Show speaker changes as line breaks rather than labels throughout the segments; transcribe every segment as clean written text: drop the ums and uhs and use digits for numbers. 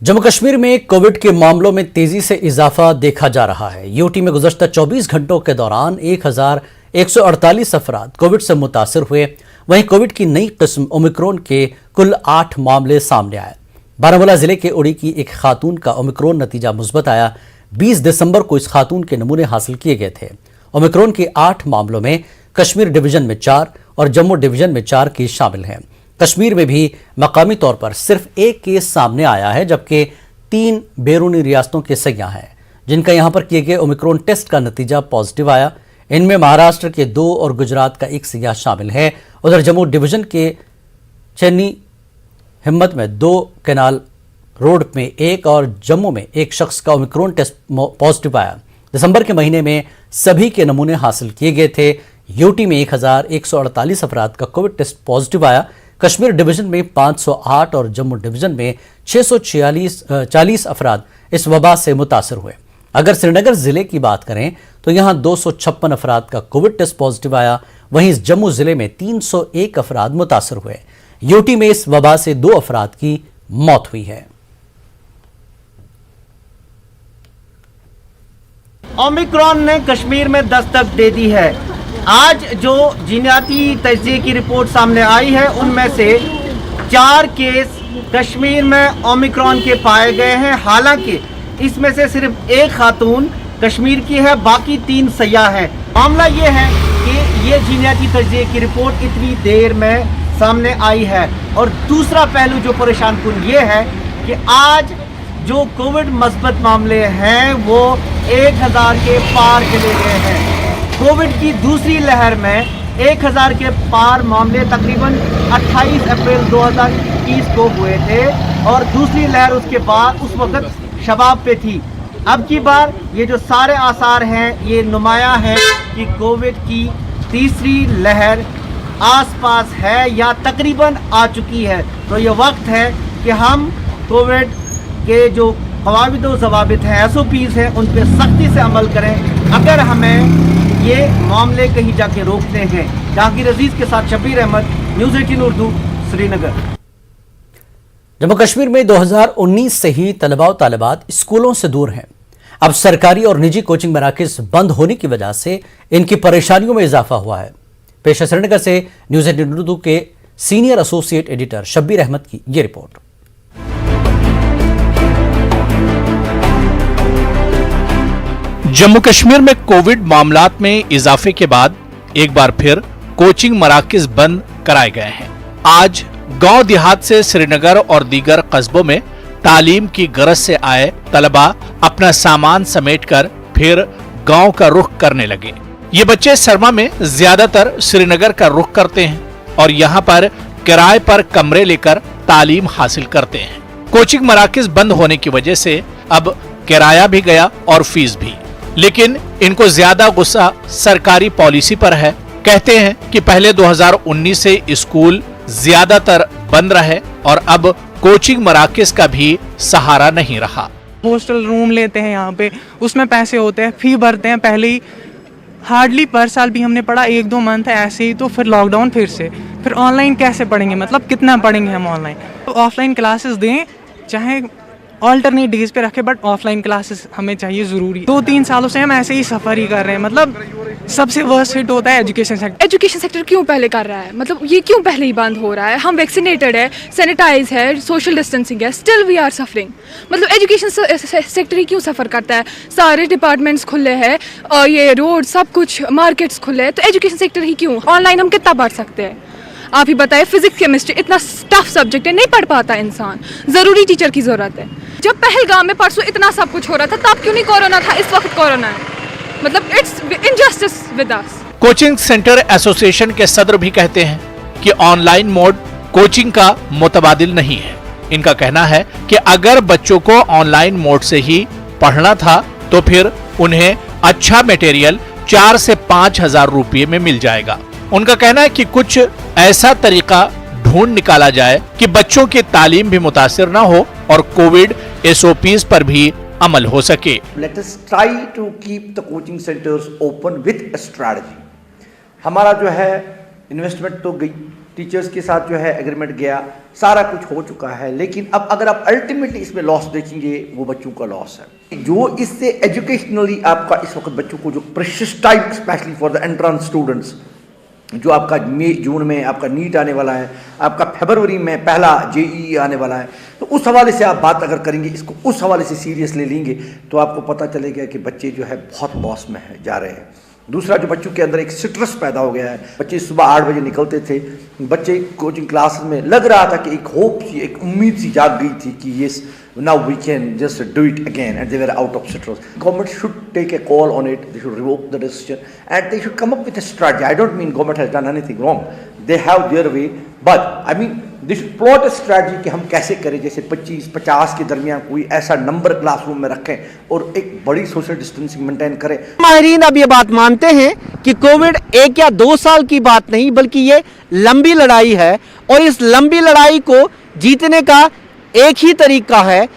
जम्मू कश्मीर में कोविड के मामलों में तेजी से इजाफा देखा जा रहा है। यूटी में गुज़श्ता 24 घंटों के दौरान 1148 अफराद कोविड से मुतासर हुए। वहीं कोविड की नई किस्म ओमिक्रॉन के कुल 8 मामले सामने आए। बारामूला जिले के उड़ी की एक खातून का ओमिक्रॉन नतीजा मुस्बत आया। 20 दिसंबर को इस खातून के नमूने हासिल किए गए थे। ओमिक्रॉन के 8 मामलों में कश्मीर डिवीजन में 4 और जम्मू डिवीजन में 4 केस शामिल हैं। कश्मीर में भी मकामी तौर पर सिर्फ एक केस सामने आया है, जबकि 3 बैरूनी रियासतों के सयाह हैं जिनका यहां पर किए गए ओमिक्रॉन टेस्ट का नतीजा पॉजिटिव आया। इनमें महाराष्ट्र के 2 और गुजरात का 1 सयाह शामिल है। उधर जम्मू डिवीजन के चेन्नी हिम्मत में 2, केनाल रोड में 1 और जम्मू में 1 शख्स का ओमिक्रॉन टेस्ट पॉजिटिव आया। दिसंबर के महीने में सभी के नमूने हासिल किए गए थे। यूटी में 1148 अफराद का कोविड टेस्ट पॉजिटिव आया। कश्मीर डिवीजन में 508 और जम्मू डिवीजन में 640 अफराद इस वबा से मुतासर हुए। अगर श्रीनगर जिले की बात करें तो यहां 256 अफराद का कोविड टेस्ट पॉजिटिव आया। वहीं इस जम्मू जिले में 301 अफराद मुतासर हुए। यूटी में इस वबा से 2 अफराद की मौत हुई है।
ओमिक्रॉन ने कश्मीर में दस्तक दे दी है। आज जो जीनाती तज्जिए की रिपोर्ट सामने आई है उनमें से 4 केस कश्मीर में ओमिक्रॉन के पाए गए हैं। हालांकि इसमें से सिर्फ 1 खातून कश्मीर की है, बाकी 3 सयाह हैं। मामला ये है कि ये जीनाती तज्जिए की रिपोर्ट इतनी देर में सामने आई है। और दूसरा पहलू जो परेशान कुन ये है कि आज जो कोविड मस्बत मामले हैं वो 1000 के पार चले गए हैं। कोविड की दूसरी लहर में 1000 के पार मामले तकरीबन 28 अप्रैल 2021 को हुए थे और दूसरी लहर उसके बाद उस वक्त शबाब पे थी। अब की बार ये जो सारे आसार हैं ये नुमाया है कि कोविड की तीसरी लहर आसपास है या तकरीबन आ चुकी है। तो ये वक्त है कि हम कोविड के जो क़वाइद व ज़वाबित हैं, SOPs हैं, उन पर सख्ती से अमल करें अगर हमें ये मामले कहीं जाके रोकते हैं। जहांगीर अजीज के साथ शबीर अहमद, न्यूज़ 18 उर्दू, श्रीनगर।
जम्मू कश्मीर में 2019 से ही तलबा और तालिबात स्कूलों से दूर हैं। अब सरकारी और निजी कोचिंग मराकज़ बंद होने की वजह से इनकी परेशानियों में इजाफा हुआ है। पेश श्रीनगर से न्यूज़ 18 उर्दू के senior associate editor Shabbir Ahmed की ये रिपोर्ट।
जम्मू कश्मीर में कोविड मामलात में इजाफे के बाद एक बार फिर कोचिंग मराकज़ बंद कराए गए हैं। आज गांव देहात से श्रीनगर और दीगर कस्बों में तालीम की गरज से आए तलबा अपना सामान समेटकर फिर गांव का रुख करने लगे। ये बच्चे सरमा में ज्यादातर श्रीनगर का रुख करते हैं और यहाँ पर किराए पर कमरे लेकर तालीम हासिल करते हैं। कोचिंग मराकज़ बंद होने की वजह से अब किराया भी गया और फीस भी। लेकिन इनको ज्यादा गुस्सा सरकारी पॉलिसी पर है। कहते हैं कि पहले 2019 से स्कूल ज्यादातर बंद रहे और अब कोचिंग मराकज़ का भी सहारा नहीं रहा।
हॉस्टल रूम लेते हैं यहाँ पे, उसमें पैसे होते हैं, फी भरते हैं। पहले ही हार्डली पर साल भी हमने पढ़ा 1-2 मंथ है ऐसे ही, तो फिर लॉकडाउन फिर ऑनलाइन कैसे पढ़ेंगे, मतलब कितना पढ़ेंगे हम ऑनलाइन। तो ऑफलाइन क्लासेस दें, चाहे ऑल्टरनेट डेज पे रखे, बट ऑफलाइन क्लासेस हमें चाहिए ज़रूरी। 2-3 सालों से हम ऐसे ही सफ़र ही कर रहे हैं। मतलब सबसे वर्स्ट हिट होता है एजुकेशन सेक्टर।
एजुकेशन सेक्टर क्यों पहले कर रहा है, मतलब ये क्यों पहले ही बंद हो रहा है? हम वैक्सीनेटेड है, सैनिटाइज है, सोशल डिस्टेंसिंग है, स्टिल वी आर सफरिंग। मतलब एजुकेशन सेक्टर ही क्यों सफ़र करता है? सारे डिपार्टमेंट्स खुले हैं और ये रोड सब कुछ, मार्केट्स खुले हैं, तो एजुकेशन सेक्टर ही क्यों? ऑनलाइन हम कितना पढ़ सकते हैं? आप ही बताइए, फिजिक्स केमिस्ट्री इतना टफ सब्जेक्ट है, नहीं पढ़ पाता इंसान। ज़रूरी टीचर की ज़रूरत है। जब पहलगाम में परसों इतना सब कुछ हो रहा था तब क्यों नहीं कोरोना था? इस वक्त कोरोना है। मतलब it's injustice with us.
Coaching centre association के सदर भी कहते हैं कि ऑनलाइन मोड कोचिंग का मुतबादिल नहीं है। इनका कहना है कि अगर बच्चों को ऑनलाइन मोड से ही पढ़ना था तो फिर उन्हें अच्छा मटेरियल 4 से 5 हजार रुपये में मिल जाएगा। उनका कहना है कि कुछ ऐसा तरीका ढूंढ निकाला जाए कि बच्चों की तालीम भी मुतासिर न हो और कोविड SOPs पर भी अमल हो सके।
Let us try to keep the coaching centers open with a strategy. हमारा जो है इन्वेस्टमेंट तो गई, टीचर्स के साथ जो है एग्रीमेंट गया, सारा कुछ हो चुका है। लेकिन अब अगर आप अल्टीमेटली इसमें लॉस देखेंगे, वो बच्चों का लॉस है। जो इससे एजुकेशनली आपका इस वक्त बच्चों को जो precious time specially for the entrance students, जो आपका मई जून में आपका नीट आने वाला है, आपका फरवरी में पहला जेईई आने वाला है, तो उस हवाले से आप बात अगर करेंगे, इसको उस हवाले से सीरियसली लेंगे, तो आपको पता चलेगा कि बच्चे जो है बहुत लॉस में है जा रहे हैं। दूसरा, जो बच्चों के अंदर एक स्ट्रेस पैदा हो गया है। बच्चे सुबह 8 बजे निकलते थे, बच्चे कोचिंग क्लास में लग रहा था कि एक होप सी, एक उम्मीद सी जाग गई थी कि yes now we can just do it again, and they were out of stress. Government should take a call on it. They should revoke the decision and they should come up with a strategy. I don't mean government has done anything wrong. They have their way, but I mean they should plot a strategy कि हम कैसे करें। जैसे 25-50 के दरमियान कोई ऐसा number classroom में रखें और एक बड़ी सोशल डिस्टेंसिंग मेंटेन करें।
माहिरीन अब ये बात मानते हैं कि कोविड 1 या 2 साल की बात नहीं, बल्कि ये लंबी लड़ाई है और इस लंबी लड़ाई को जीतने का एक ही तरीका है,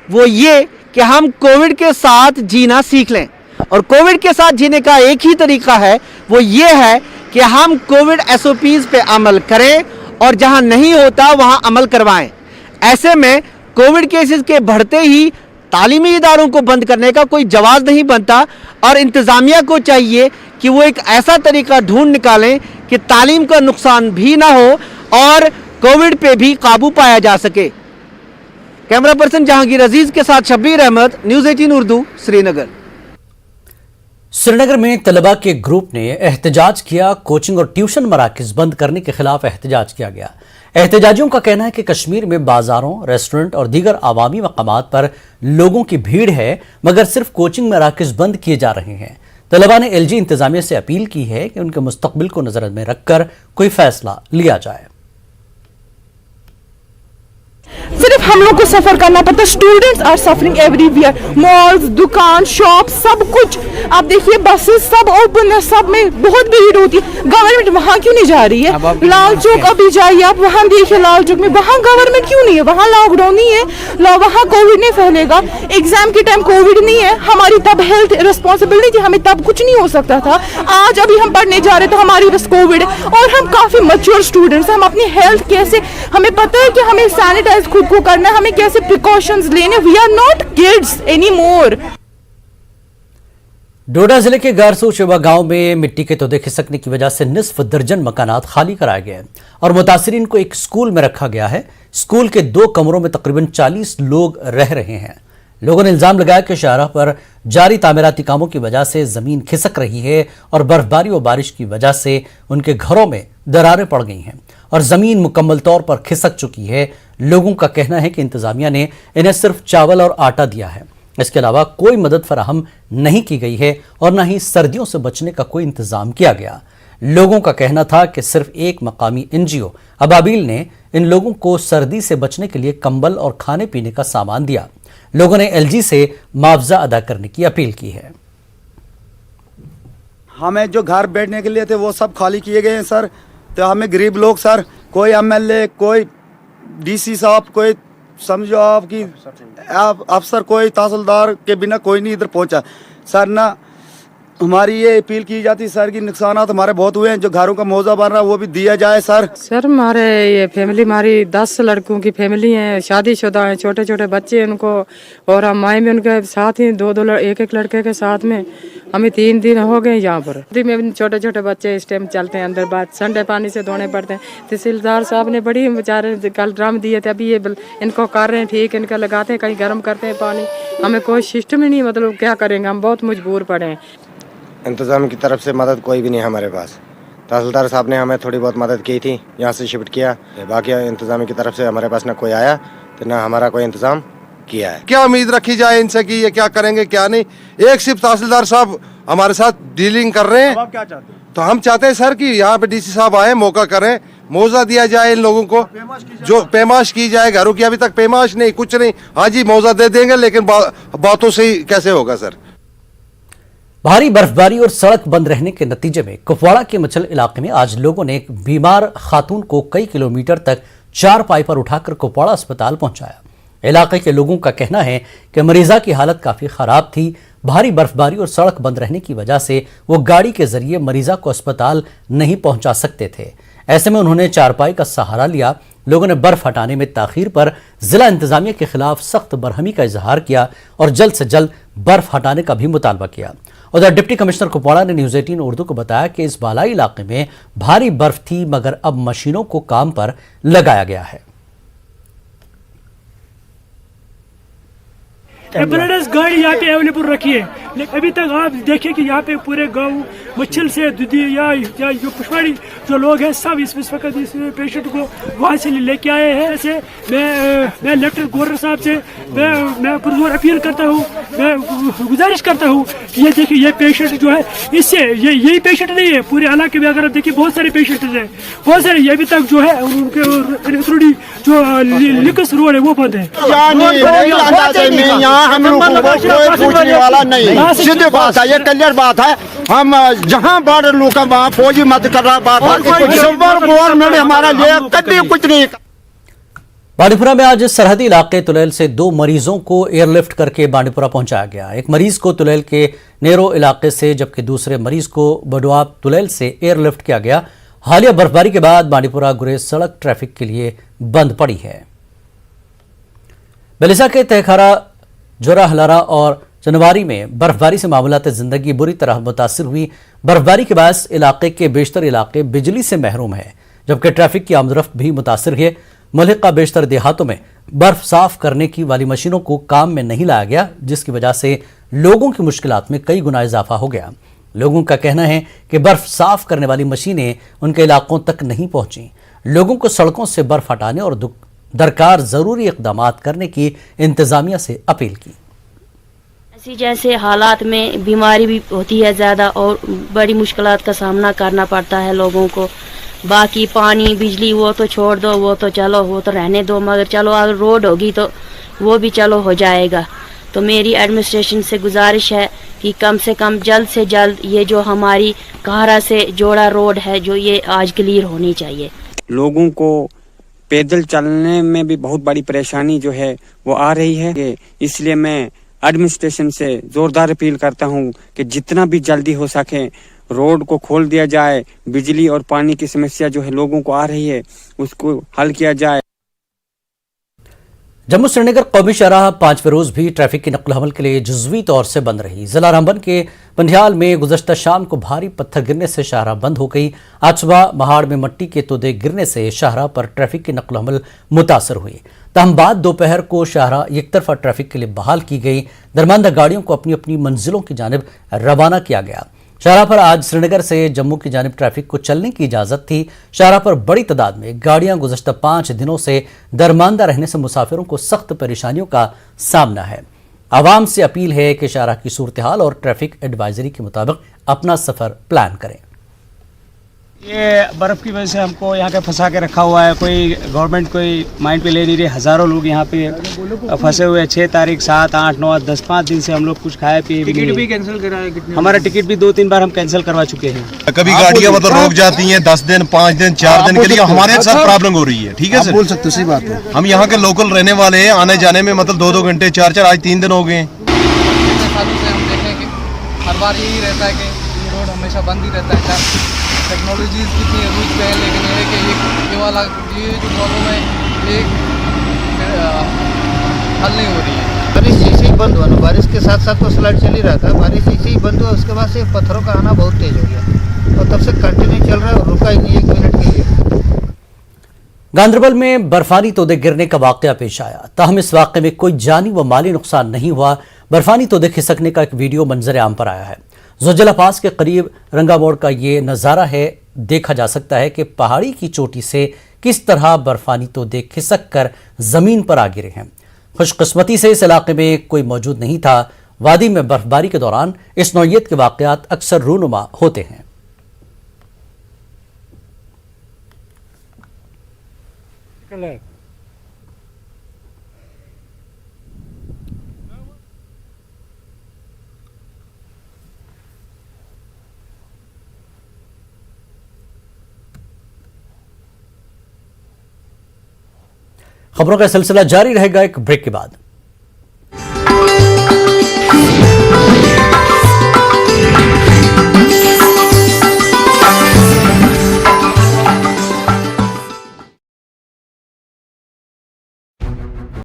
वो ये कि हम कोविड के साथ जीना सीख लें। और कोविड के साथ जीने का एक ही तरीका है, वो ये है कि हम कोविड SOPs पे अमल करें और जहां नहीं होता वहां अमल करवाएं। ऐसे में कोविड केसेस के बढ़ते ही तालीमी इदारों को बंद करने का कोई जवाब नहीं बनता और इंतज़ामिया को चाहिए कि वो एक ऐसा तरीका ढूंढ निकालें कि तालीम का नुकसान भी ना हो और कोविड पे भी काबू पाया जा सके। कैमरा पर्सन जहांगीर अजीज के साथ शब्बीर अहमद, न्यूज़ 18 उर्दू, श्रीनगर।
श्रीनगर में तलबा के ग्रुप ने एहतजाज किया। कोचिंग और ट्यूशन मराकज बंद करने के खिलाफ एहतजाज किया गया। एहतजाजियों का कहना है कि कश्मीर में बाजारों, रेस्टोरेंट और दीगर आवामी मकामात पर लोगों की भीड़ है, मगर सिर्फ कोचिंग मराकज बंद किए जा रहे हैं। तलबा ने LG इंतजामिया से अपील की है कि उनके मुस्तकबिल को नजर में रखकर कोई फैसला लिया जाए।
सिर्फ हम लोग को सफर करना पड़ता। Students are suffering everywhere, malls, दुकान, शॉप, सब कुछ। आप देखिए बसेस सब ओपन है, सब में बहुत भीड़ होती है। गवर्नमेंट वहाँ क्यों नहीं जा रही है? लाल चौक अभी जाइए आप, वहाँ देखिए लाल चौक में, वहाँ गवर्नमेंट क्यों नहीं है? वहाँ लॉकडाउन नहीं है, वहाँ कोविड नहीं फैलेगा। एग्जाम के टाइम कोविड नहीं है, हमारी तब हेल्थ रिस्पॉन्सिबिलिटी थी, हमें तब कुछ नहीं हो सकता था। आज अभी हम पढ़ने जा रहे तो हमारी बस कोविड है और हम काफी मैच्योर स्टूडेंट्स, हम अपनी हेल्थ कैसे, हमें पता है कि हमें सैनिटाइज खुद को करना है, हमें कैसे प्रिकॉशंस लेने। We are not kids any more.
Doda जिले के गारसू शिवा गांव में मिट्टी के तोदे खिसकने की वजह से निस्फ दर्जन मकानात खाली कराए गए हैं और मुतासिरीन को एक स्कूल में रखा गया है। स्कूल के 2 कमरों में तकरीबन 40 लोग रह रहे हैं। लोगों ने इल्जाम लगाया कि शाहराह पर जारी तामीराती कामों की वजह से जमीन खिसक रही है और बर्फबारी और बारिश की वजह से उनके घरों में दरारें पड़ गई हैं और जमीन मुकम्मल तौर पर खिसक चुकी है। लोगों का कहना है कि इंतजामिया ने इन्हें सिर्फ चावल और आटा दिया है, इसके अलावा कोई मदद फराहम नहीं की गई है और न ही सर्दियों से बचने का कोई इंतजाम किया गया। लोगों का कहना था कि सिर्फ एक मकामी NGO अबाबिल ने इन लोगों को सर्दी से बचने के लिए कंबल और खाने पीने का सामान दिया। लोगों ने LG से मुआवजा अदा करने की अपील की है।
हमें जो घर बैठने के लिए थे वो सब खाली किए गए हैं सर। तो हमें गरीब लोग सर, कोई MLA, कोई DC साहब, कोई समझो आपकी अफसर, कोई तहसीलदार के बिना कोई नहीं इधर पहुंचा सर। ना हमारी ये अपील की जाती सर कि नुकसानात हमारे बहुत हुए हैं, जो घरों का मुआवजा बन रहा है वो भी दिया जाए सर।
सर हमारे ये फैमिली, हमारी 10 लड़कों की फैमिली है, शादीशुदा है, छोटे छोटे बच्चे हैं उनको, और हम माए में उनके साथ ही 2-2 एक लड़के के साथ में हमें 3 दिन हो गए यहाँ पर। में छोटे छोटे बच्चे इस टाइम चलते हैं अंदर, बात संडे पानी से धोने पड़ते हैं। तहसीलदार साहब ने बड़ी बेचारे कल ड्रम दिए थे, अभी ये इनको कर रहे हैं ठीक, इनका लगाते हैं, कहीं गर्म करते हैं पानी। हमें कोई सिस्टम ही नहीं, मतलब क्या करेंगे, हम बहुत मजबूर पड़े हैं।
इंतज़ाम की तरफ से मदद कोई भी नहीं है हमारे पास। तहसीलदार साहब ने हमें थोड़ी बहुत मदद की थी, यहाँ से शिफ्ट किया, बाकी इंतज़ाम की तरफ से हमारे पास ना कोई आया तो ना हमारा कोई इंतज़ाम किया है।
क्या उम्मीद रखी जाए इनसे कि ये क्या करेंगे क्या नहीं। एक सिर्फ तहसीलदार साहब हमारे साथ डीलिंग कर रहे हैं।
आप क्या चाहते हैं?
तो हम चाहते हैं सर कि यहाँ पे DC साहब आए, मौका करें, मुआवजा दिया जाए इन लोगों को, जो पैमाश की जाए घरों की। अभी तक पैमाश नहीं, कुछ नहीं। हाँ जी मुआवजा दे देंगे, लेकिन बातों से ही कैसे होगा सर।
भारी बर्फबारी और सड़क बंद रहने के नतीजे में कुपवाड़ा के मछल इलाके में आज लोगों ने एक बीमार खातून को कई किलोमीटर तक 4 पाई पर उठाकर कुपवाड़ा अस्पताल पहुंचाया। इलाके के लोगों का कहना है कि मरीजा की हालत काफी खराब थी। भारी बर्फबारी और सड़क बंद रहने की वजह से वो गाड़ी के जरिए मरीजा को अस्पताल नहीं पहुंचा सकते थे। ऐसे में उन्होंने चारपाई का सहारा लिया। लोगों ने बर्फ हटाने में ताखीर पर जिला इंतजामिया के खिलाफ सख्त बरहमी का इजहार किया और जल्द से जल्द बर्फ हटाने का भी मुतालबा किया। उधर डिप्टी कमिश्नर कुपवाड़ा ने न्यूज़ 18 उर्दू को बताया कि इस बालाई इलाके में भारी बर्फ थी, मगर अब मशीनों को काम पर लगाया गया है।
एम्बुलेंस गाड़ी यहाँ पे अवेलेबल रखी है, लेकिन अभी तक आप देखिए कि यहाँ पे पूरे गांव मच्छल से दुधी या जो पुष्पाड़ी जो लोग हैं सब इस वक्त इस पेशेंट को वहाँ से लेके आए हैं। ऐसे मैं लेफ्टिनेंट गवर्नर साहब से मैं पुरजोर अपील करता हूँ, मैं गुजारिश करता हूँ कि ये देखिए ये पेशेंट जो है इससे यही पेशेंट नहीं है, पूरे इलाके में अगर आप देखिए बहुत सारे पेशेंट हैं, बहुत सारे ये अभी तक जो है उनके जो लिकस रोड है वो बंद है।
हम लोगों को कोई पूछने वाला नहीं, सीधी बात है, ये क्लियर बात है। हम जहाँ बॉर्डर लोग वहाँ फौजी मत कर रहा बात गवर्नमेंट हमारा लिए कभी कुछ नहीं।
बांडीपुरा में आज सरहदी इलाके तुलैल से 2 मरीजों को एयरलिफ्ट करके बांडीपुरा पहुंचाया गया। एक मरीज को तुलैल के नेरो इलाके से, जबकि दूसरे मरीज को बडुआब तुलैल से एयरलिफ्ट किया गया। हालिया बर्फबारी के बाद बांडीपुरा गुरेज सड़क ट्रैफिक के लिए बंद पड़ी है। बेलिसा के तहखारा, जोरा हलारा और जनवारी में बर्फबारी से मामूलात जिंदगी बुरी तरह मुतासिर हुई। बर्फबारी के बाद इलाके के बेशतर इलाके बिजली से महरूम है, जबकि ट्रैफिक की आमदरफ्त भी मुतासिर है। मुल्क का बेशतर देहातों में बर्फ साफ करने की वाली मशीनों को काम में नहीं लाया गया, जिसकी वजह से लोगों की मुश्किलात में कई गुना इजाफा हो गया। लोगों का कहना है कि बर्फ साफ करने वाली मशीनें उनके इलाकों तक नहीं पहुंची। लोगों को सड़कों से बर्फ हटाने और दरकार जरूरी इकदाम करने की इंतजामिया से अपील की।
ऐसी जैसे हालात में बीमारी भी होती है ज़्यादा और बड़ी मुश्किलात का सामना करना पड़ता है लोगों को। बाकी पानी बिजली वो तो छोड़ दो, वो तो चलो वो तो रहने दो, मगर चलो अगर रोड होगी तो वो भी चलो हो जाएगा। तो मेरी एडमिनिस्ट्रेशन से गुजारिश है कि कम से कम जल्द से जल्द ये जो हमारी काहरा से जोड़ा रोड है जो ये आज क्लियर होनी चाहिए।
लोगों को पैदल चलने में भी बहुत बड़ी परेशानी जो है वो आ रही है, इसलिए मैं एडमिनिस्ट्रेशन से जोरदार अपील करता हूं कि जितना भी जल्दी हो सके रोड को खोल दिया जाए। बिजली और पानी की समस्या जो है लोगों को आ रही है उसको हल किया जाए।
जम्मू श्रीनगर कौमी शाहराह 5वें रोज भी ट्रैफिक की नकल हमल के लिए जुज़वी तौर से बंद रही। जिला रामबन के पंडियाल में गुज़श्ता शाम को भारी पत्थर गिरने से शाहराह बंद हो गई। आज सुबह महाड़ में मट्टी के तोदे गिरने से शाहराह पर ट्रैफिक की नकल हमल मुतासर हुई। तहम बाद दोपहर को शाहराह एक तरफा ट्रैफिक के लिए बहाल की गई। दरमियान गाड़ियों को अपनी अपनी मंजिलों की जानिब रवाना किया गया। शाहराह पर आज श्रीनगर से जम्मू की जानिब ट्रैफिक को चलने की इजाजत थी। शाहराह पर बड़ी तादाद में गाड़ियां गुज़श्ता 5 दिनों से दरमानदा रहने से मुसाफिरों को सख्त परेशानियों का सामना है। आवाम से अपील है कि शाहराह की सूरत हाल और ट्रैफिक एडवाइजरी के मुताबिक अपना सफर प्लान करें।
ये बर्फ की वजह से हमको यहाँ पे फंसा के रखा हुआ है, कोई गवर्नमेंट कोई माइंड पे ले नहीं रही। हजारों लोग यहाँ पे फंसे हुए हैं। 6 तारीख 7, 8, 9, 10, 5 दिन से हम लोग कुछ खाए पिए
टिकट भी कैंसिल करा है।
हमारा टिकट भी 2-3 बार हम कैंसिल करवा चुके हैं।
कभी गाड़ियाँ मतलब रोक जाती हैं 10 दिन 5 दिन 4 दिन के लिए, हमारे साथ प्रॉब्लम हो रही है। ठीक है सर,
बोल सकते सही बात है।
हम यहाँ के लोकल रहने वाले हैं, आने जाने में मतलब 2-2 घंटे 4-4 आज 3 दिन हो गए।
सालों से हम देखें कि हर बार यही रहता है कि ये रोड हमेशा बंद ही रहता है। टेक्नोलॉजीज कितनी रूज पे है, लेकिन ये है कि ये वाला ये जो प्रॉब्लम है ये हल नहीं हो रही है।
बारिश ऐसे ही बंद हुआ ना, बारिश के साथ साथ तो स्लाइड चल ही रहा था। बारिश ऐसे ही बंद हुआ, उसके बाद से पत्थरों का आना बहुत तेज हो गया और तब से कंटिन्यू चल रहा है और रुका ही नहीं 1 मिनट के लिए।
गांदरबल में बर्फानी तोदे गिरने का वाकया पेश आया। ताहम इस वाकये में कोई जानी व माली नुकसान नहीं हुआ। बर्फानी तोदे खिसकने का एक वीडियो मंजर आम पर आया है। जोजिला पास के करीब रंगा मोड़ का ये नज़ारा है। देखा जा सकता है कि पहाड़ी की चोटी से किस तरह बर्फानी तोदे खिसक कर जमीन पर आ गिरे हैं। खुशकिस्मती से इस इलाके में कोई मौजूद नहीं था। वादी में बर्फबारी के दौरान इस नौइयत के वाकयात अक्सर रूनुमा होते हैं। खबरों का सिलसिला जारी रहेगा एक ब्रेक के बाद।